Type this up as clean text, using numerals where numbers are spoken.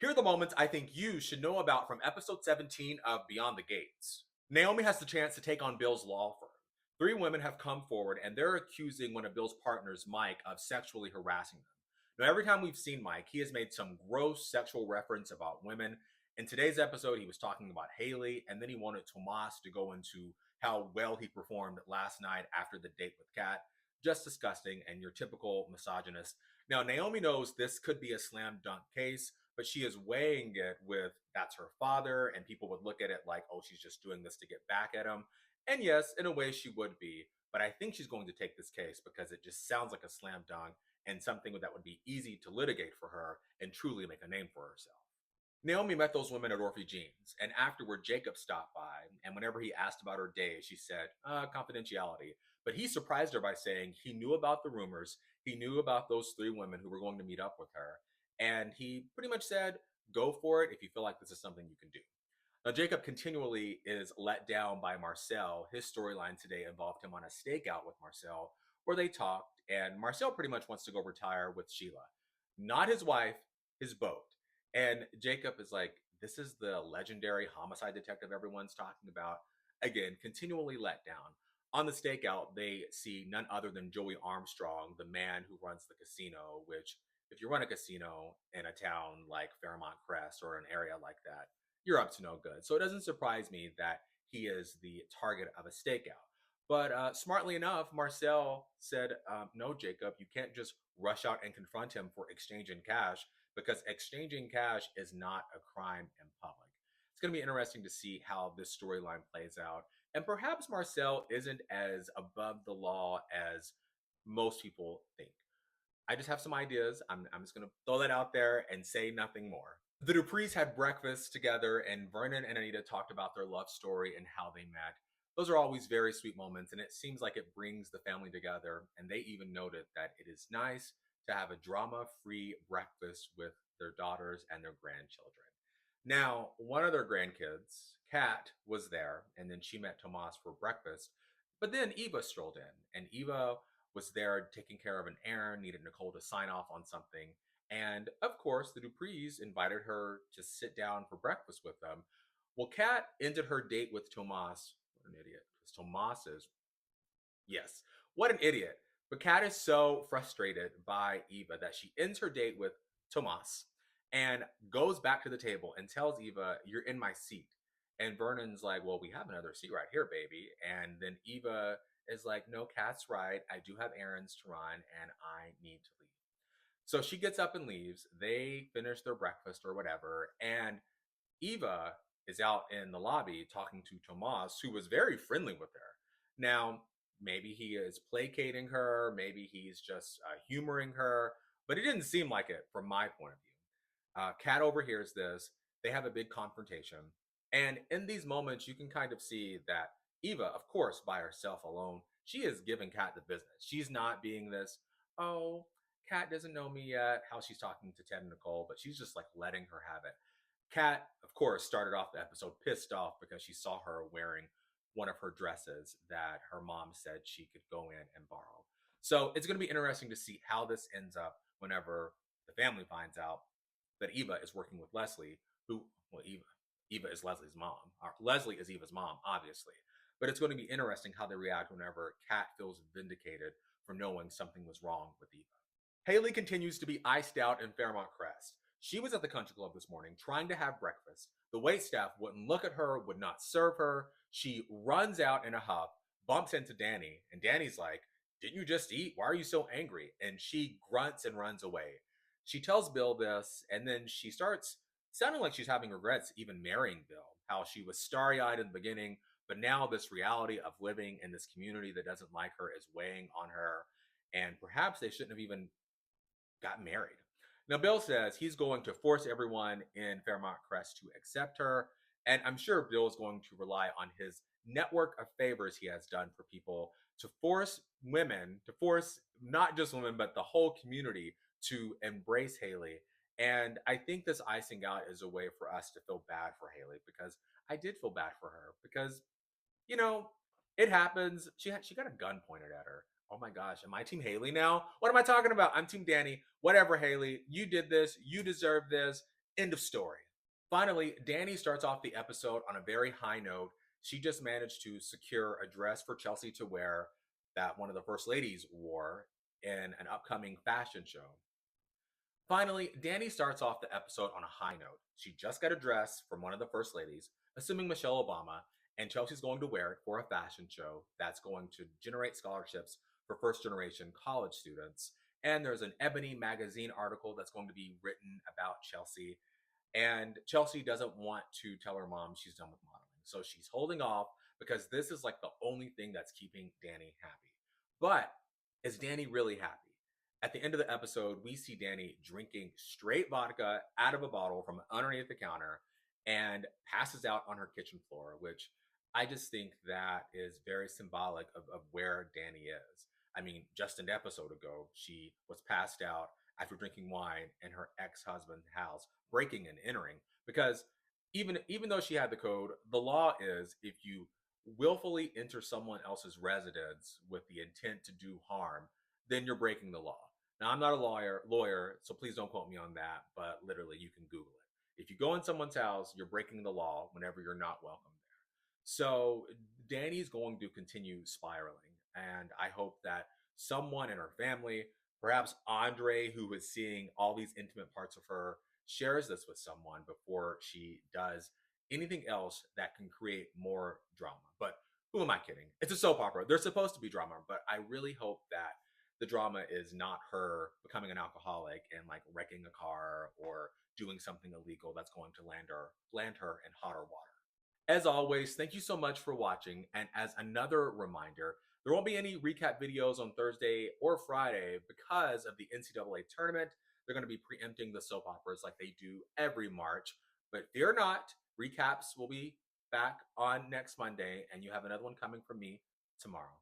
Here are the moments I think you should know about from episode 17 of Beyond the Gates. Naomi has the chance to take on Bill's law firm. Three women have come forward and they're accusing one of Bill's partners, Mike, of sexually harassing them. Now, every time we've seen Mike, he has made some gross sexual reference about women. In today's episode, he was talking about Haley, and then he wanted Tomas to go into how well he performed last night after the date with Kat. Just disgusting and your typical misogynist. Now, Naomi knows this could be a slam dunk case, but she is weighing it with that's her father, and people would look at it like, oh, she's just doing this to get back at him. And yes, in a way, she would be, but I think she's going to take this case because it just sounds like a slam dunk and something that would be easy to litigate for her and truly make a name for herself. Naomi met those women at Orphe Jeans, and afterward, Jacob stopped by, and whenever he asked about her day, she said, confidentiality. But he surprised her by saying he knew about the rumors, he knew about those three women who were going to meet up with her, and he pretty much said, go for it if you feel like this is something you can do. Now, Jacob continually is let down by Marcel. His storyline today involved him on a stakeout with Marcel, where they talked, and Marcel pretty much wants to go retire with Sheila. Not his wife, his boat. And Jacob is like, this is the legendary homicide detective everyone's talking about. Again, continually let down. On the stakeout, they see none other than Joey Armstrong, the man who runs the casino, which, if you run a casino in a town like Fairmont Crest or an area like that, you're up to no good. So it doesn't surprise me that he is the target of a stakeout. But smartly enough, Marcel said, no, Jacob, you can't just rush out and confront him for exchanging cash because exchanging cash is not a crime in public. It's going to be interesting to see how this storyline plays out. And perhaps Marcel isn't as above the law as most people think. I just have some ideas. I'm just going to throw that out there and say nothing more. The Duprees had breakfast together, and Vernon and Anita talked about their love story and how they met. Those are always very sweet moments, and it seems like it brings the family together. And they even noted that it is nice to have a drama free breakfast with their daughters and their grandchildren. Now, one of their grandkids, Kat, was there, and then she met Tomas for breakfast. But then Eva strolled in, and Eva was there taking care of an errand, needed Nicole to sign off on something. And of course, the Duprees invited her to sit down for breakfast with them. Well, Kat ended her date with Tomas. What an idiot. Because Tomas is, yes, what an idiot. But Kat is so frustrated by Eva that she ends her date with Tomas and goes back to the table and tells Eva, you're in my seat. And Vernon's like, well, we have another seat right here, baby. And then Eva is like, no, Kat's right. I do have errands to run and I need to leave. So she gets up and leaves. They finish their breakfast or whatever. And Eva is out in the lobby talking to Tomas, who was very friendly with her. Now, maybe he is placating her, maybe he's just humoring her, but it didn't seem like it from my point of view. Kat overhears this. They have a big confrontation. And in these moments, you can kind of see that Eva, of course, by herself alone, she is giving Kat the business. She's not being this, oh, Kat doesn't know me yet, how she's talking to Ted and Nicole, but she's just like letting her have it. Kat, of course, started off the episode pissed off because she saw her wearing one of her dresses that her mom said she could go in and borrow. So it's going to be interesting to see how this ends up whenever the family finds out that Eva is working with Leslie, who, well, Eva is Leslie's mom. Or Leslie is Eva's mom, obviously. But it's going to be interesting how they react whenever Kat feels vindicated for knowing something was wrong with Eva. Haley continues to be iced out in Fairmont Crest. She was at the country club this morning trying to have breakfast. The waitstaff wouldn't look at her, would not serve her. She runs out in a huff, bumps into Danny, and Danny's like, didn't you just eat? Why are you so angry? And she grunts and runs away. She tells Bill this, and then she starts sounding like she's having regrets even marrying Bill, how she was starry-eyed in the beginning, but now this reality of living in this community that doesn't like her is weighing on her, and perhaps they shouldn't have even got married. Now, Bill says he's going to force everyone in Fairmont Crest to accept her, and I'm sure Bill is going to rely on his network of favors he has done for people to force women, to force not just women, but the whole community to embrace Haley. And I think this icing out is a way for us to feel bad for Haley because I did feel bad for her because, you know, it happens. She got a gun pointed at her. Oh my gosh, am I Team Haley now? What am I talking about? I'm Team Danny. Whatever, Haley. You did this. You deserve this. End of story. Finally, Danny starts off the episode on a very high note. She just managed to secure a dress for Chelsea to wear that one of the first ladies wore in an upcoming fashion show. Finally, Danny starts off the episode on a high note. She just got a dress from one of the first ladies, assuming Michelle Obama, and Chelsea's going to wear it for a fashion show that's going to generate scholarships for first generation college students. And there's an Ebony magazine article that's going to be written about Chelsea, and Chelsea doesn't want to tell her mom she's done with modeling. So she's holding off because this is like the only thing that's keeping Danny happy. But is Danny really happy? At the end of the episode, we see Danny drinking straight vodka out of a bottle from underneath the counter and passes out on her kitchen floor, which I just think that is very symbolic of where Danny is. I mean, just an episode ago, she was passed out after drinking wine in her ex-husband's house, breaking and entering. Because even though she had the code, the law is if you willfully enter someone else's residence with the intent to do harm, then you're breaking the law. Now, I'm not a lawyer, so please don't quote me on that, but literally you can Google it. If you go in someone's house, you're breaking the law whenever you're not welcome there. So Danny's going to continue spiraling, and I hope that someone in her family, perhaps Andre, who is seeing all these intimate parts of her, shares this with someone before she does anything else that can create more drama. But who am I kidding? It's a soap opera. There's supposed to be drama, but I really hope that the drama is not her becoming an alcoholic and like wrecking a car or doing something illegal that's going to land her in hotter water. As always, thank you so much for watching. And as another reminder, there won't be any recap videos on Thursday or Friday because of the NCAA tournament. They're going to be preempting the soap operas like they do every March. But fear not, recaps will be back on next Monday, and you have another one coming from me tomorrow.